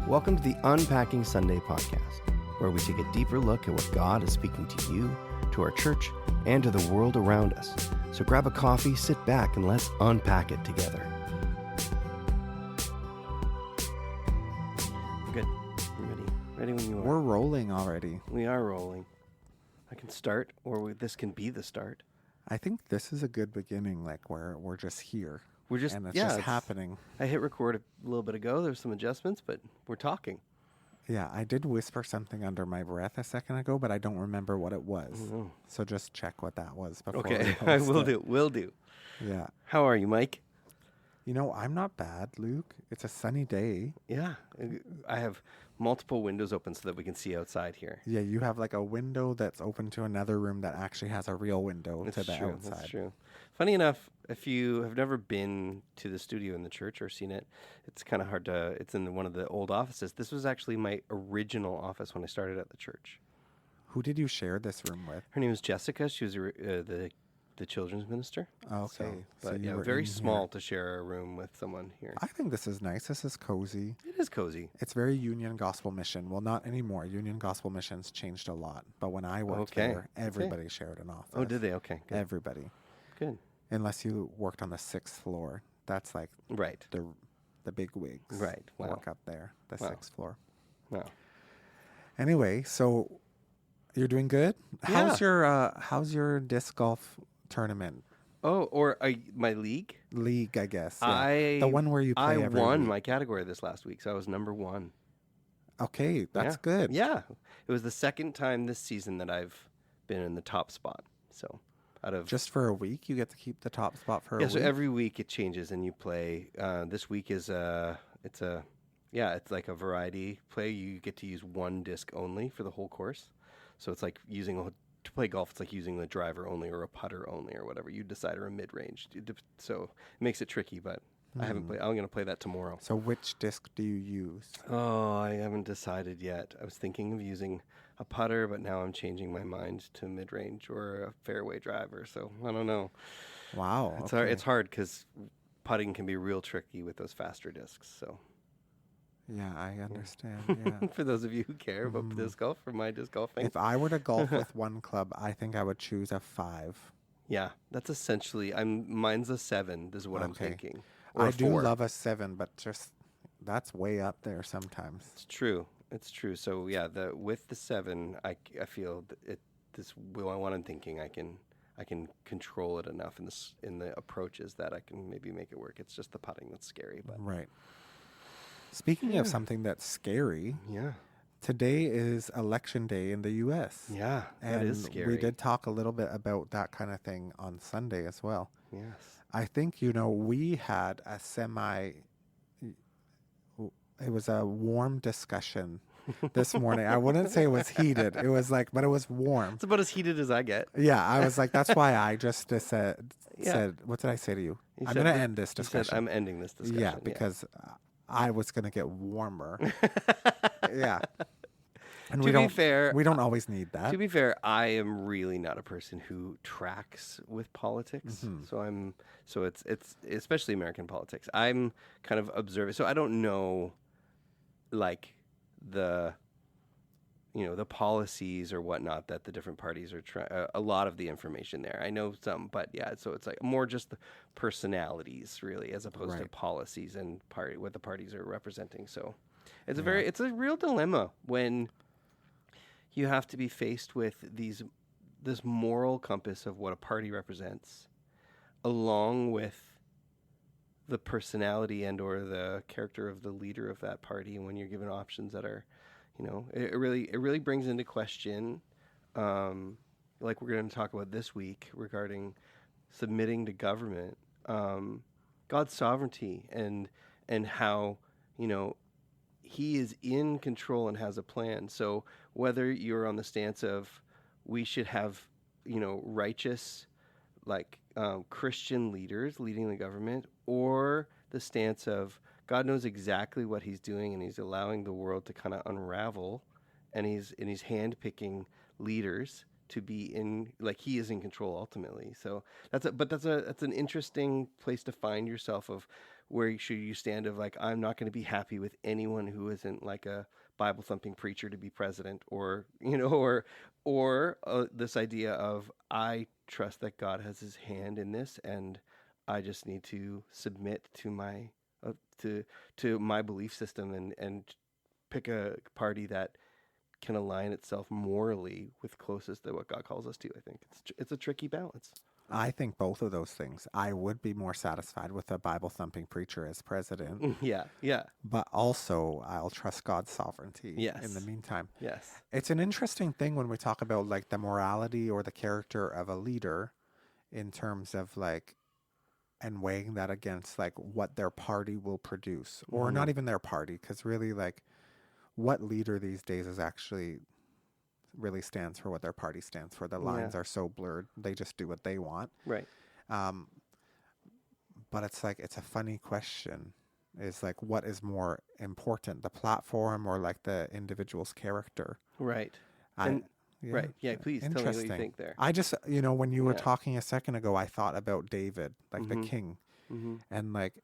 Welcome to the Unpacking Sunday podcast, where we take a deeper look at what God is speaking to you, to our church, and to the world around us. So grab a coffee, sit back, and let's unpack it together. Good. We're ready. Ready when you are. We're rolling already. We are rolling. I can start, or this can be the start. I think this is a good beginning, like where we're just here. We're just, and it's happening. I hit record a little bit ago. There's some adjustments, but we're talking. Yeah, I did whisper something under my breath a second ago, but I don't remember what it was. Mm-hmm. So just check what that was before. Okay, I will do. Will do. Yeah. How are you, Mike? You know, I'm not bad, Luke. It's a sunny day. Yeah, I have multiple windows open so that we can see outside here. Yeah, you have like a window that's open to another room that actually has a real window to the outside. That's true. Funny enough, if you have never been to the studio in the church or seen it, it's kind of hard to. It's in one of the old offices. This was actually my original office when I started at the church. Who did you share this room with? Her name is Jessica. She was the children's minister. Okay. So yeah, very small to share a room with someone here. I think this is nice. This is cozy. It is cozy. It's very Union Gospel Mission. Well, not anymore. Union Gospel Mission's changed a lot. But when I worked there, everybody shared an office. Oh, did they? Okay. Good. Everybody. Good. Unless you worked on the 6th floor. That's like the big wigs. Right. Wow. Work up there, the 6th floor. Wow. Anyway, so you're doing good? Yeah. How's your disc golf tournament? Oh, or my league? League, I guess. Yeah. The one where you play every won week. my category this last week, so I was number 1. Okay, that's good. Yeah. It was the second time this season that I've been in the top spot. So out of just for a week, you get to keep the top spot for a week? Yeah, so every week it changes and you play. This week is it's like a variety play. You get to use one disc only for the whole course. So it's like to play golf, it's like using the driver only or a putter only or whatever. You decide, or a mid-range. So it makes it tricky, but I haven't played. I'm going to play that tomorrow. So which disc do you use? Oh, I haven't decided yet. I was thinking of using a putter, but now I'm changing my mind to mid-range or a fairway driver. So I don't know. Wow. It's hard because putting can be real tricky with those faster discs. So. Yeah, I understand. Yeah. For those of you who care about disc golf, for my disc golfing. If I were to golf with one club, I think I would choose a 5. Yeah, that's essentially. Mine's a 7. This is what I'm thinking. Or I a do 4. love a 7, but just that's way up there sometimes. It's true. So yeah, with the 7, I feel what I'm thinking, I can control it enough in the approaches that I can maybe make it work. It's just the putting that's scary. But right. Speaking of something that's scary, today is election day in the U.S. Yeah, that is scary. We did talk a little bit about that kind of thing on Sunday as well. Yes. I think, we had it was a warm discussion this morning. I wouldn't say it was heated. It was but it was warm. It's about as heated as I get. Yeah, I was like, that's why I just said, what did I say to you? I'm going to end this discussion. Said, I'm ending this discussion. Yeah, because I was going to get warmer. Yeah. And to be fair, we don't always need that. To be fair, I am really not a person who tracks with politics. Mm-hmm. So it's especially American politics. I'm kind of observing. So I don't know, like the policies or whatnot that the different parties are trying. A lot of the information there, I know some, but yeah. So it's like more just the personalities, really, as opposed to policies and what the parties are representing. So it's it's a real dilemma when you have to be faced with this moral compass of what a party represents, along with the personality and or the character of the leader of that party. And when you're given options that are, it really brings into question, like we're going to talk about this week regarding submitting to government, God's sovereignty and how, He is in control and has a plan. So whether you're on the stance of we should have, righteous, Christian leaders leading the government, or the stance of God knows exactly what He's doing and He's allowing the world to kind of unravel, and He's handpicking leaders to be in, He is in control ultimately. So that's an interesting place to find yourself of where should you stand of like, I'm not going to be happy with anyone who isn't like a Bible thumping preacher to be president, or, or this idea of, I trust that God has his hand in this, and I just need to submit to my to my belief system, and pick a party that can align itself morally with closest to what God calls us to. I think it's a tricky balance. I think both of those things. I would be more satisfied with a Bible thumping preacher as president. Yeah. But also, I'll trust God's sovereignty. Yes. In the meantime. Yes. It's an interesting thing when we talk about like the morality or the character of a leader, in terms of like, and weighing that against like what their party will produce, or not even their party, because really, like, what leader these days is actually really stands for what their party stands for. The lines are so blurred. They just do what they want. Right. But it's like, it's a funny question. Is like, what is more important, the platform or like the individual's character? Right. Yeah. Right. Yeah. Please tell me what you think there. I just, when you were talking a second ago, I thought about David, like the king, and like,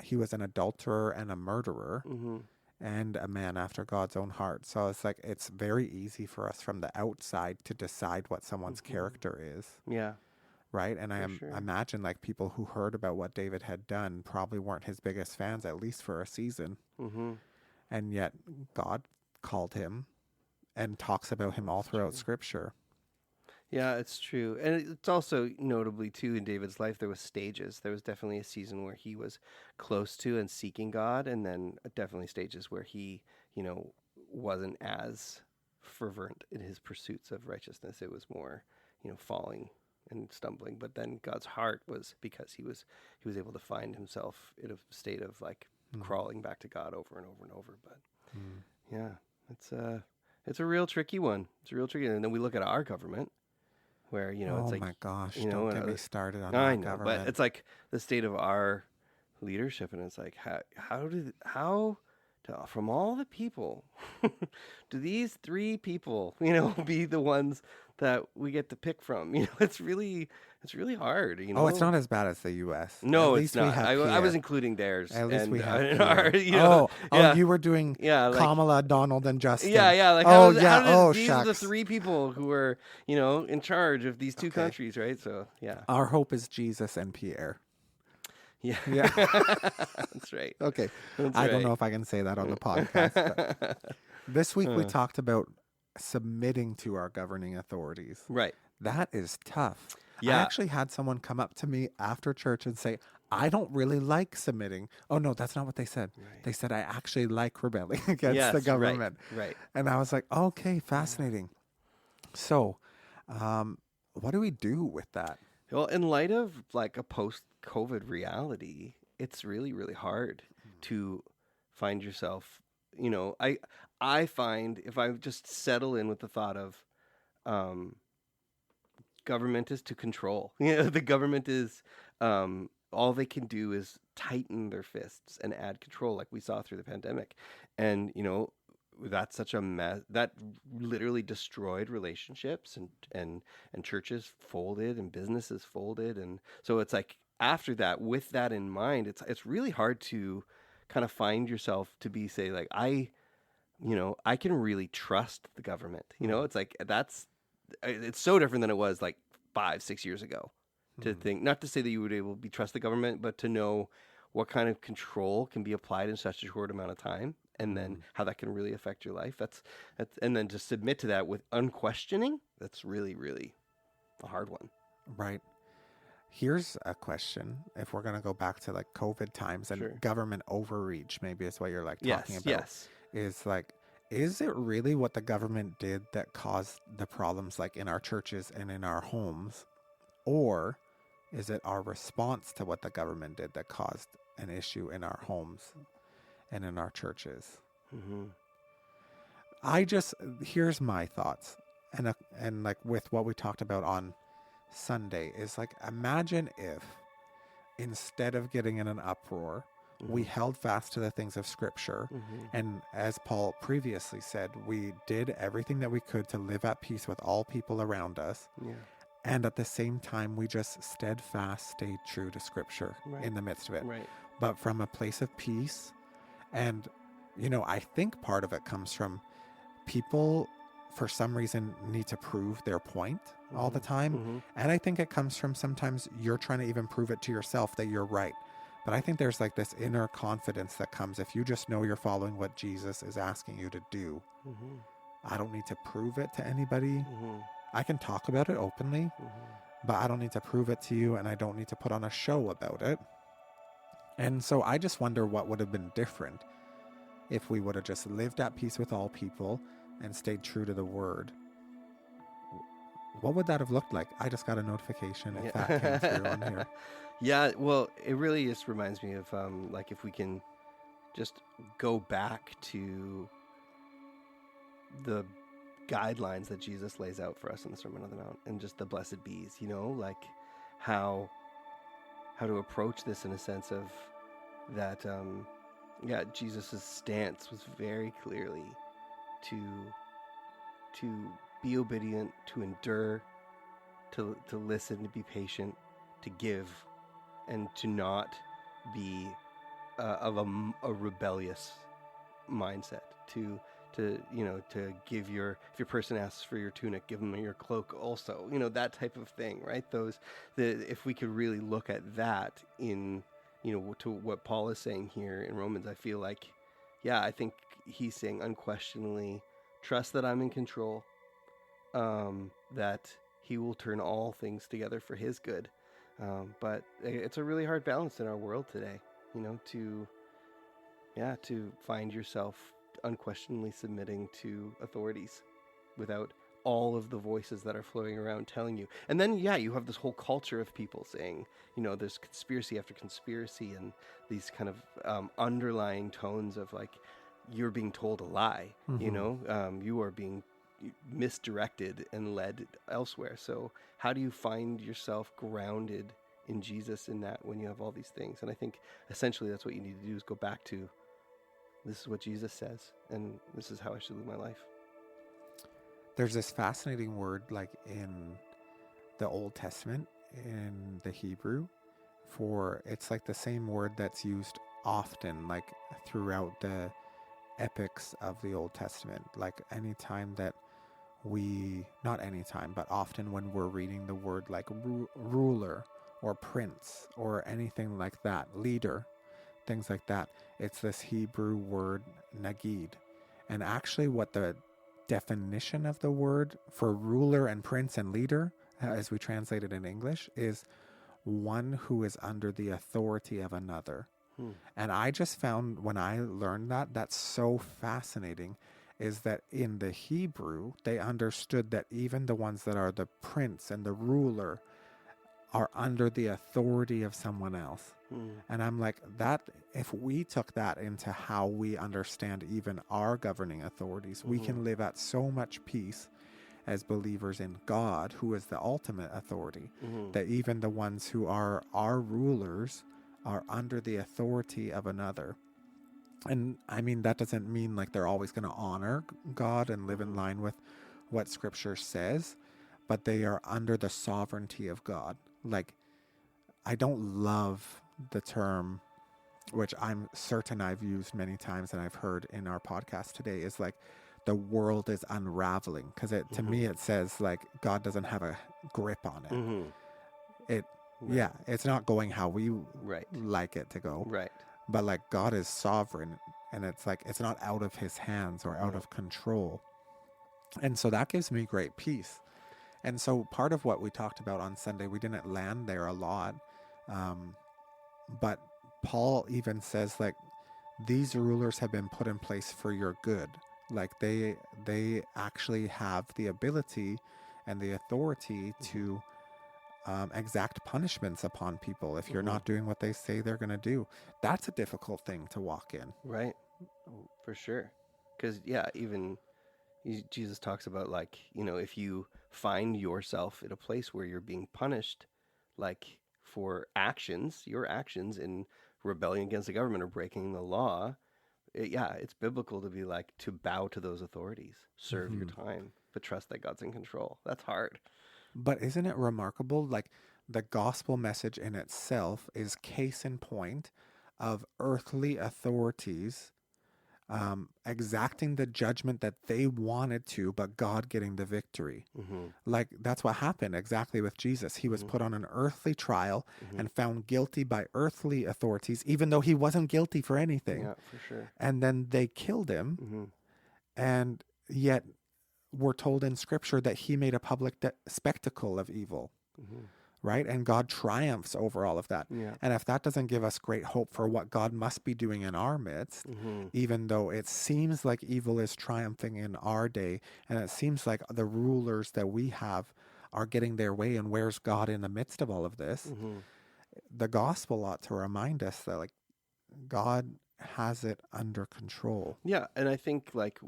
he was an adulterer and a murderer. And a man after God's own heart. So it's like, it's very easy for us from the outside to decide what someone's character is. Yeah. Right. And imagine like people who heard about what David had done probably weren't his biggest fans, at least for a season. And yet God called him and talks about him all throughout Scripture. Yeah, it's true. And it's also notably, too, in David's life, there was stages. There was definitely a season where he was close to and seeking God, and then definitely stages where he, wasn't as fervent in his pursuits of righteousness. It was more, falling and stumbling. But then God's heart was, because he was able to find himself in a state of, like, crawling back to God over and over and over. But, yeah, it's a real tricky one. It's a real tricky one. And then we look at our government, where, it's like, oh my gosh, don't get me started on I our know, government. but it's like the state of our leadership, and it's like, how from all the people, do these three people, be the ones that we get to pick from? It's really hard. Oh, it's not as bad as the U.S. No, it's not. I was including theirs. At least we have you were doing Kamala, Donald, and Justin. Yeah. Like, these are the three people who are, in charge of these two countries, right? So, yeah. Our hope is Jesus and Pierre. Yeah. That's right. Okay. I don't know if I can say that on the podcast. But this week we talked about submitting to our governing authorities. Right. That is tough. Yeah. I actually had someone come up to me after church and say, I don't really like submitting. Oh, no, that's not what they said. Right. They said, I actually like rebelling against the government. Right. And I was like, okay, fascinating. So, what do we do with that? Well, in light of like a post-COVID reality, it's really, really hard to find yourself, I find if I just settle in with the thought of government is to control. The government is all they can do is tighten their fists and add control, like we saw through the pandemic. And, that's such a mess that literally destroyed relationships, and churches folded and businesses folded. And so it's like, after that, with that in mind, it's really hard to kind of find yourself to be, like, I can really trust the government. It's like, it's so different than it was like 5-6 years ago, to think, not to say that you would able to trust the government, but to know what kind of control can be applied in such a short amount of time, and then how that can really affect your life. That's and then to submit to that with unquestioning, that's really, really a hard one. Right. Here's a question. If we're going to go back to like COVID times and government overreach, maybe is what you're like talking about. Yes. Is like, is it really what the government did that caused the problems like in our churches and in our homes? Or is it our response to what the government did that caused an issue in our homes and in our churches? Here's my thoughts. And like with what we talked about on Sunday is like, imagine if instead of getting in an uproar, we held fast to the things of Scripture. And as Paul previously said, we did everything that we could to live at peace with all people around us. And at the same time, we just steadfast stayed true to Scripture in the midst of it. Right. but from a place of peace. And, I think part of it comes from people, for some reason, need to prove their point all the time. And I think it comes from sometimes you're trying to even prove it to yourself that you're right. But I think there's like this inner confidence that comes if you just know you're following what Jesus is asking you to do. I don't need to prove it to anybody. I can talk about it openly, but I don't need to prove it to you, and I don't need to put on a show about it. And so I just wonder what would have been different if we would have just lived at peace with all people and stayed true to the word. What would that have looked like? I just got a notification if that came through on here. Yeah, well, it really just reminds me of like if we can just go back to the guidelines that Jesus lays out for us in the Sermon on the Mount and just the blessed bees, like how to approach this in a sense of that, Jesus's stance was very clearly to be obedient, to endure, to listen, to be patient, to give, and to not be of a rebellious mindset. To give if your person asks for your tunic, give them your cloak also. That type of thing, right? If we could really look at that in, to what Paul is saying here in Romans, I feel like, I think he's saying unquestionably, trust that I'm in control, that he will turn all things together for his good. But it's a really hard balance in our world today, to find yourself unquestionably submitting to authorities without all of the voices that are flowing around telling you. And then, you have this whole culture of people saying, there's conspiracy after conspiracy and these kind of underlying tones of like, you're being told a lie, you are being misdirected and led elsewhere. So how do you find yourself grounded in Jesus in that when you have all these things? And I think essentially that's what you need to do is go back to, this is what Jesus says, and this is how I should live my life. There's this fascinating word, like in the Old Testament, in the Hebrew, it's like the same word that's used often, like throughout the epics of the Old Testament. Like anytime that not anytime, but often when we're reading the word like ruler or prince or anything like that, leader, things like that, it's this Hebrew word nagid. And actually what the definition of the word for ruler and prince and leader, as we translate it in English, is one who is under the authority of another. And I just found when I learned that's so fascinating, is that in the Hebrew, they understood that even the ones that are the prince and the ruler are under the authority of someone else. And I'm like, that if we took that into how we understand even our governing authorities, we can live at so much peace as believers in God, who is the ultimate authority, that even the ones who are our rulers are under the authority of another. And I mean, that doesn't mean like they're always going to honor God and live in line with what Scripture says, but they are under the sovereignty of God. Like, I don't love the term, which I'm certain I've used many times and I've heard in our podcast today, is like the world is unraveling, because to me it says like God doesn't have a grip on it. It's not going how we like it to go, but like God is sovereign, and it's like it's not out of his hands or out of control. And so that gives me great peace. And so part of what we talked about on Sunday, we didn't land there a lot, but Paul even says like these rulers have been put in place for your good. Like they actually have the ability and the authority to exact punishments upon people if you're not doing what they say they're going to do. That's a difficult thing to walk in. Right. For sure. Because, even Jesus talks about like, if you find yourself in a place where you're being punished, like for your actions in rebellion against the government or breaking the law, it's biblical to be like, to bow to those authorities, serve your time, but trust that God's in control. That's hard. But isn't it remarkable? Like the gospel message in itself is case in point of earthly authorities exacting the judgment that they wanted to, but God getting the victory. Like, that's what happened exactly with Jesus. He was put on an earthly trial and found guilty by earthly authorities, even though he wasn't guilty for anything. Yeah, for sure. And then they killed him. And yet we're told in scripture that he made a public spectacle of evil. Right? And God triumphs over all of that. Yeah. And if that doesn't give us great hope for what God must be doing in our midst, even though it seems like evil is triumphing in our day, and it seems like the rulers that we have are getting their way, and where's God in the midst of all of this? The gospel ought to remind us that, like, God has it under control. Yeah, and I think, like,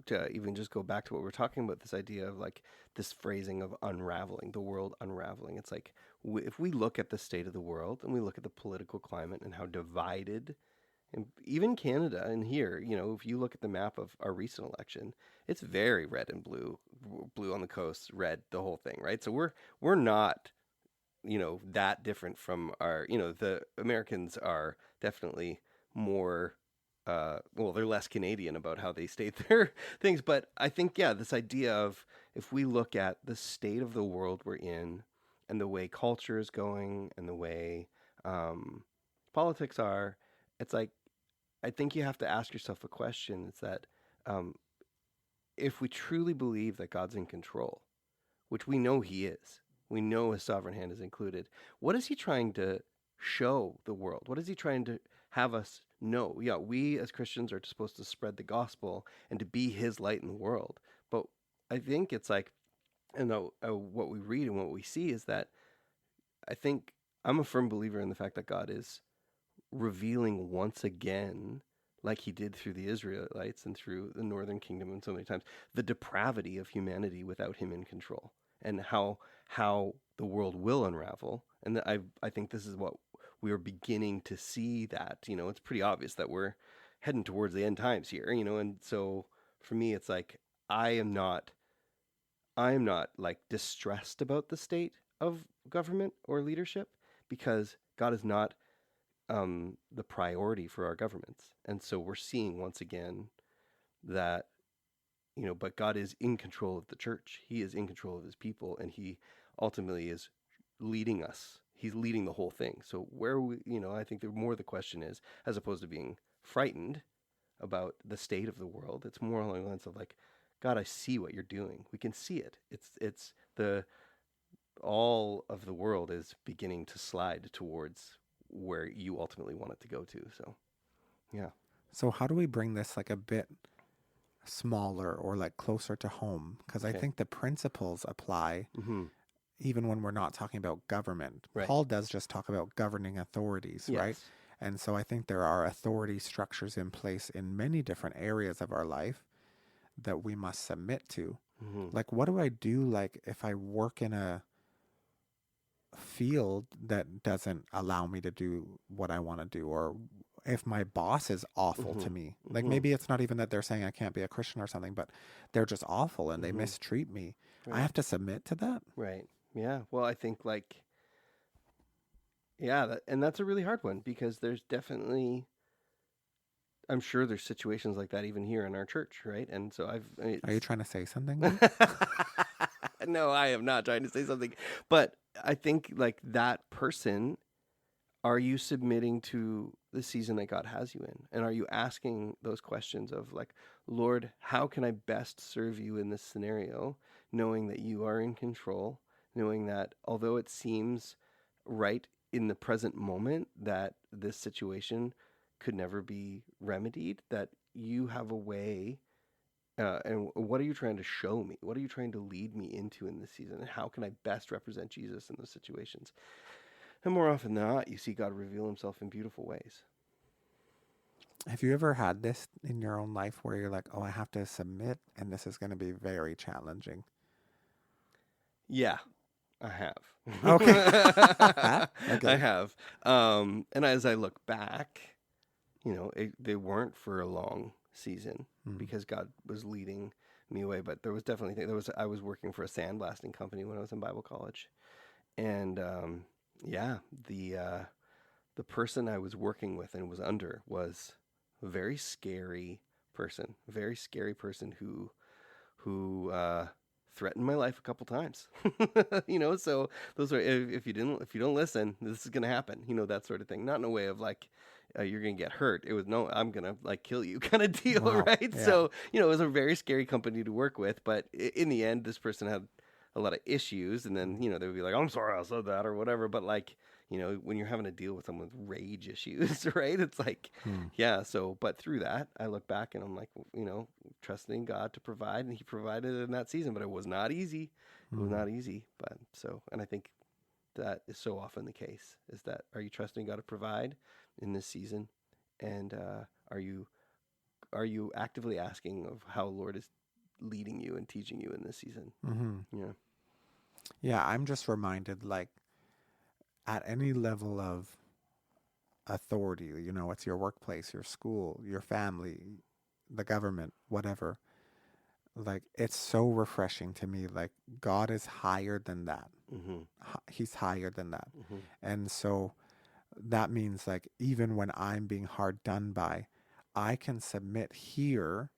to even just go back to what we're talking about, this idea of, like, this phrasing of unraveling, the world unraveling. It's like, if we look at the state of the world and we look at the political climate and how divided, and even Canada and here, if you look at the map of our recent election, it's very red and blue on the coast, red, the whole thing, right? So we're not, that different from our, the Americans are definitely more, they're less Canadian about how they state their things. But I think, this idea of, if we look at the state of the world we're in and the way culture is going and the way politics are, it's like, I think you have to ask yourself a question. It's that if we truly believe that God's in control, which we know he is, we know his sovereign hand is included, what is he trying to show the world? What is he trying to have us know? Yeah, we as Christians are supposed to spread the gospel and to be his light in the world. But I think it's like, what we read and what we see is that I think I'm a firm believer in the fact that God is revealing once again, like he did through the Israelites and through the Northern Kingdom and so many times, the depravity of humanity without him in control, and how the world will unravel. And I think this is what we are beginning to see, that, it's pretty obvious that we're heading towards the end times here, and so for me, it's like, I am not like distressed about the state of government or leadership, because God is not the priority for our governments. And so we're seeing once again that, but God is in control of the church. He is in control of his people, and he ultimately is leading us. He's leading the whole thing. So where I think the question is, as opposed to being frightened about the state of the world, it's more along the lines of, like, God, I see what you're doing. We can see it. It's all of the world is beginning to slide towards where you ultimately want it to go to. So, yeah. So how do we bring this, like, a bit smaller or, like, closer to home? Because I think the principles apply even when we're not talking about government. Right. Paul does just talk about governing authorities, right? And so I think there are authority structures in place in many different areas of our life that we must submit to. Like, what do I do, like, if I work in a field that doesn't allow me to do what I want to do, or if my boss is awful to me? Like, maybe it's not even that they're saying I can't be a Christian or something, but they're just awful and they mistreat me. Right. I have to submit to that. Right. Yeah. Well, I think, like, and that's a really hard one, because there's definitely, I'm sure there's situations like that even here in our church, right? And so are you trying to say something? No, I am not trying to say something. But I think, like, that person, are you submitting to the season that God has you in? And are you asking those questions of, like, Lord, how can I best serve you in this scenario, knowing that you are in control, knowing that although it seems right in the present moment that this situation could never be remedied, that you have a way, and what are you trying to show me? What are you trying to lead me into in this season? And how can I best represent Jesus in those situations? And more often than not, you see God reveal himself in beautiful ways. Have you ever had this in your own life where you're like, oh, I have to submit, and this is going to be very challenging? Yeah, I have. Okay. I have. And as I look back, they weren't for a long season because God was leading me away. But there was definitely I was working for a sandblasting company when I was in Bible college, and the the person I was working with and was under was a very scary person who threatened my life a couple times. So those are, if you don't listen, this is going to happen, that sort of thing. Not in a way of like, you're going to get hurt. It was, no, I'm going to like kill you kind of deal. Wow. Right. Yeah. So, it was a very scary company to work with, but in the end, this person had a lot of issues, and then, they would be like, I'm sorry I said that or whatever. But like, when you're having to deal with someone with rage issues, right? It's like, yeah. So, but through that, I look back and I'm like, trusting God to provide, and He provided in that season, but it was not easy. It was not easy. But so, and I think that is so often the case, is that, are you trusting God to provide in this season? And are you actively asking of how Lord is leading you and teaching you in this season? Yeah. Yeah. I'm just reminded, like, at any level of authority, it's your workplace, your school, your family, the government, whatever. Like, it's so refreshing to me. Like, God is higher than that. He's higher than that. And so that means, like, even when I'm being hard done by, I can submit here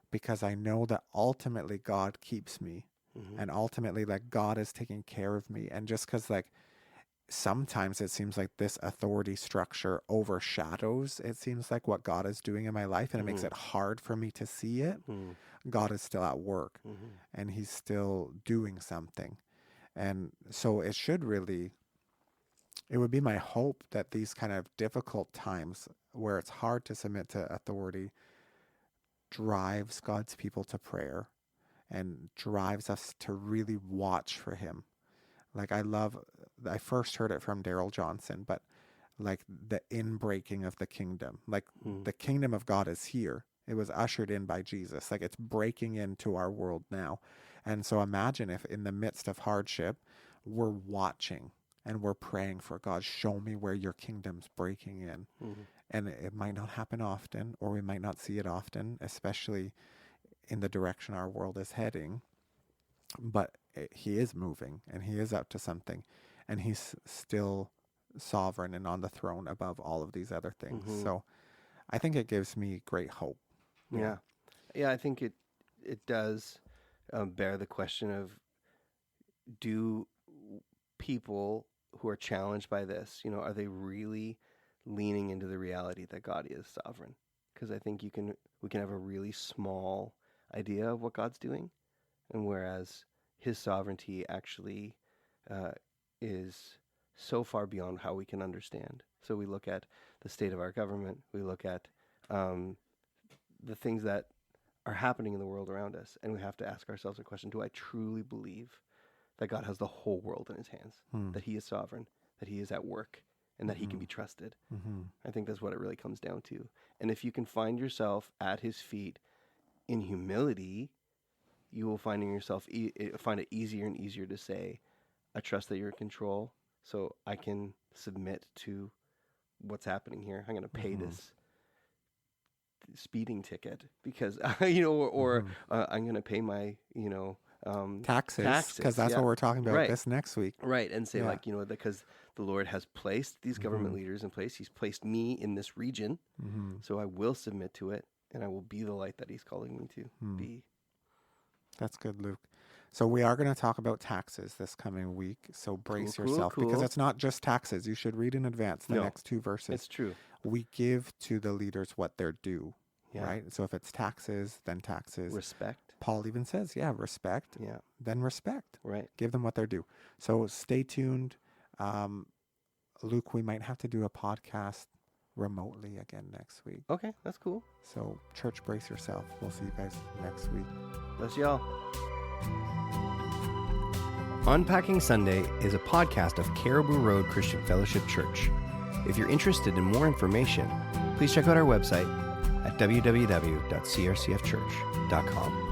because I know that ultimately God keeps me, and ultimately, like, God is taking care of me. And just because, like, sometimes it seems like this authority structure overshadows, it seems like, what God is doing in my life, and it makes it hard for me to see it. God is still at work, and He's still doing something. And so it would be my hope that these kind of difficult times where it's hard to submit to authority drives God's people to prayer and drives us to really watch for Him. Like, I first heard it from Daryl Johnson, but like the inbreaking of the kingdom, like the kingdom of God is here. It was ushered in by Jesus. Like, it's breaking into our world now. And so imagine if in the midst of hardship, we're watching and we're praying for God, show me where your kingdom's breaking in. And it might not happen often, or we might not see it often, especially in the direction our world is heading. But He is moving, and He is up to something, and He's still sovereign and on the throne above all of these other things. So I think it gives me great hope. Yeah. I think it does bear the question of, do people who are challenged by this, are they really leaning into the reality that God is sovereign? Because I think we can have a really small idea of what God's doing, and whereas His sovereignty actually is so far beyond how we can understand. So we look at the state of our government, we look at the things that are happening in the world around us, and we have to ask ourselves a question: do I truly believe that God has the whole world in His hands, that He is sovereign, that He is at work, and that He can be trusted? I think that's what it really comes down to. And if you can find yourself at His feet in humility, you will find it easier and easier to say, I trust that you're in control, so I can submit to what's happening here. I'm going to pay this speeding ticket because, or I'm going to pay my, taxes, because that's what we're talking about this next week. Right. And say because the Lord has placed these government leaders in place. He's placed me in this region. So I will submit to it, and I will be the light that He's calling me to be. That's good, Luke. So we are going to talk about taxes this coming week. So brace yourself, because it's not just taxes. You should read in advance the next two verses. It's true. We give to the leaders what they're due, right? So if it's taxes, then taxes. Respect. Paul even says, respect. Yeah. Then respect. Right. Give them what they're due. So stay tuned. Luke, we might have to do a podcast remotely again next week. Okay, that's cool. So church, brace yourself. We'll see you guys next week. Bless y'all. Unpacking Sunday is a podcast of Cariboo Road Christian Fellowship Church. If you're interested in more information, please check out our website at www.crcfchurch.com.